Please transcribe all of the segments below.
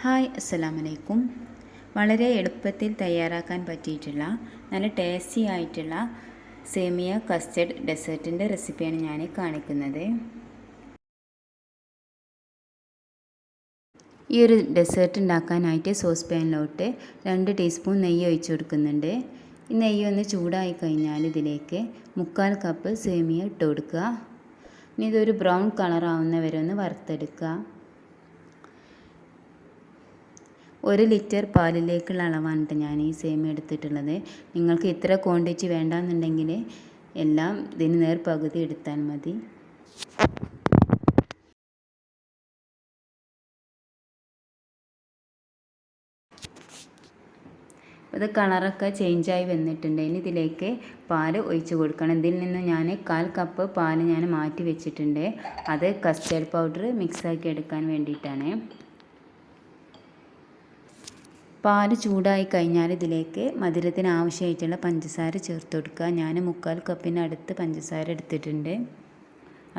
Hi, അസ്സലാമു അലൈക്കും. വളരെ എളുപ്പത്തിൽ തയ്യാറാക്കാൻ പറ്റിയിട്ടുള്ള നല്ല ടേസ്റ്റി ആയിട്ടുള്ള സേമിയ കസ്റ്റർഡ് ഡെസേർട്ടിൻ്റെ റെസിപ്പിയാണ് ഞാൻ കാണിക്കുന്നത്. ഈ ഒരു ഡെസേർട്ട് ഉണ്ടാക്കാനായിട്ട് സോസ് പാനിലോട്ട് 2 ടീസ്പൂൺ നെയ്യ് ഒഴിച്ചു കൊടുക്കുന്നുണ്ട്. ഈ നെയ്യ് ഒന്ന് ചൂടായി കഴിഞ്ഞാൽ ഇതിലേക്ക് 1/4 കപ്പ് സേമിയ ഇട്ട് കൊടുക്കുക. ഇനി ഇതൊരു ബ്രൗൺ കളർ ആവുന്നവരെ ഒന്ന് വറുത്തെടുക്കുക. 1 ലിറ്റർ പാലിലേക്കുള്ള അളവാണ് ഞാൻ ഈ സേമിയ എടുത്തിട്ടുള്ളത്. നിങ്ങൾക്ക് ഇത്ര ക്വാണ്ടിറ്റി വേണ്ടാന്നുണ്ടെങ്കിൽ എല്ലാം ഇതിന് നേർ പകുതി എടുത്താൽ മതി. ഇത് കളറൊക്കെ ചേഞ്ചായി വന്നിട്ടുണ്ട്. ഇനി ഇതിലേക്ക് പാൽ ഒഴിച്ച് കൊടുക്കണം. ഇതിൽ നിന്ന് ഞാൻ 1/4 കപ്പ് പാൽ ഞാൻ മാറ്റി വെച്ചിട്ടുണ്ട്. അത് കസ്റ്റർഡ് പൗഡർ മിക്സാക്കി എടുക്കാൻ വേണ്ടിയിട്ടാണ്. പാൽ ചൂടായി കഴിഞ്ഞാൽ ഇതിലേക്ക് മധുരത്തിന് ആവശ്യമായിട്ടുള്ള പഞ്ചസാര ചേർത്ത് കൊടുക്കുക. ഞാൻ 1/4 കപ്പിനടുത്ത് പഞ്ചസാര എടുത്തിട്ടുണ്ട്.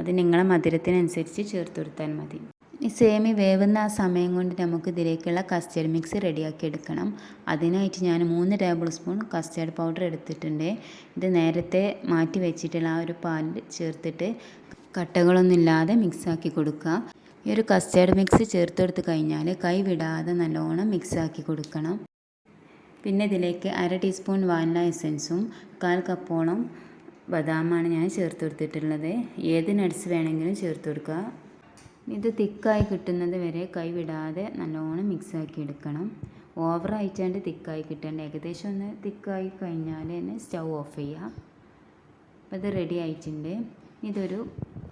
അത് നിങ്ങളെ മധുരത്തിനനുസരിച്ച് ചേർത്ത് കൊടുത്താൽ മതി. ഈ സേമി വേവുന്ന ആ സമയം കൊണ്ട് നമുക്ക് ഇതിലേക്കുള്ള കസ്റ്റർഡ് മിക്സ് റെഡിയാക്കി എടുക്കണം. അതിനായിട്ട് ഞാൻ 3 ടേബിൾ സ്പൂൺ കസ്റ്റർഡ് പൗഡർ എടുത്തിട്ടുണ്ട്. ഇത് നേരത്തെ മാറ്റി വെച്ചിട്ടുള്ള ആ ഒരു പാലിൽ ചേർത്തിട്ട് കട്ടകളൊന്നുമില്ലാതെ മിക്സാക്കി കൊടുക്കുക. ഈ ഒരു കസ്റ്റർഡ് മിക്സ് ചേർത്ത് കൊടുത്ത് കഴിഞ്ഞാൽ കൈ വിടാതെ നല്ലോണം മിക്സാക്കി കൊടുക്കണം. പിന്നെ ഇതിലേക്ക് 1/2 ടീസ്പൂൺ വാനില എസൻസും 1/4 കപ്പോളം ബദാമാണ് ഞാൻ ചേർത്ത് കൊടുത്തിട്ടുള്ളത്. ഏത് നട്ട്സ് വേണമെങ്കിലും ചേർത്ത് കൊടുക്കുക. ഇത് തിക്കായി കിട്ടുന്നത് വരെ കൈ വിടാതെ നല്ലോണം മിക്സാക്കി എടുക്കണം. ഓവറായിട്ടാണ്ട് തിക്കായി കിട്ടേണ്ട. ഏകദേശം ഒന്ന് തിക്കായി കഴിഞ്ഞാൽ തന്നെ സ്റ്റൗ ഓഫ് ചെയ്യുക. അപ്പോൾ ഇത് റെഡി ആയിട്ടുണ്ട്. ഇതൊരു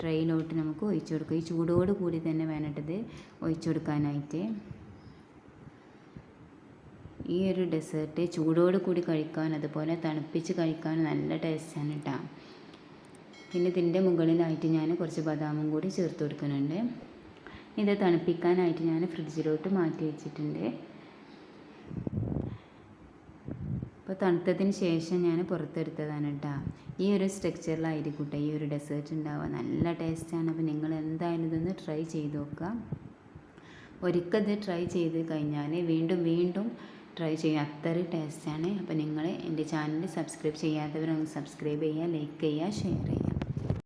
ട്രെയിലോട്ട് നമുക്ക് ഒഴിച്ചു കൊടുക്കുക. ഈ ചൂടോട് കൂടി തന്നെ വേണ്ടിട്ടത് ഒഴിച്ചു കൊടുക്കാനായിട്ട്. ഈ ഒരു ഡെസേർട്ട് ചൂടോട് കൂടി കഴിക്കാൻ അതുപോലെ തണുപ്പിച്ച് കഴിക്കാൻ നല്ല ടേസ്റ്റാണ് കേട്ടോ. പിന്നെ ഇതിൻ്റെ മുകളിലായിട്ട് ഞാൻ കുറച്ച് ബദാമും കൂടി ചേർത്ത് കൊടുക്കുന്നുണ്ട്. ഇത് തണുപ്പിക്കാനായിട്ട് ഞാൻ ഫ്രിഡ്ജിലോട്ട് മാറ്റി വെച്ചിട്ടുണ്ട്. അപ്പോൾ തണുത്തതിന് ശേഷം ഞാൻ പുറത്തെടുത്തതാണ് കേട്ടോ. ഈ ഒരു സ്ട്രക്ചറിലായിരിക്കും കേട്ടോ ഈ ഒരു ഡെസേർട്ട് ഉണ്ടാവുക. നല്ല ടേസ്റ്റാണ്. അപ്പോൾ നിങ്ങൾ എന്തായാലും ഇതൊന്ന് ട്രൈ ചെയ്ത് നോക്കുക. ഒരിക്കൽ ഇത് ട്രൈ ചെയ്ത് കഴിഞ്ഞാൽ വീണ്ടും വീണ്ടും ട്രൈ ചെയ്യുക. അത്രയും ടേസ്റ്റാണ്. അപ്പോൾ നിങ്ങൾ എൻ്റെ ചാനൽ സബ്സ്ക്രൈബ് ചെയ്യാത്തവരൊന്ന് സബ്സ്ക്രൈബ് ചെയ്യുക, ലൈക്ക് ചെയ്യുക, ഷെയർ ചെയ്യുക.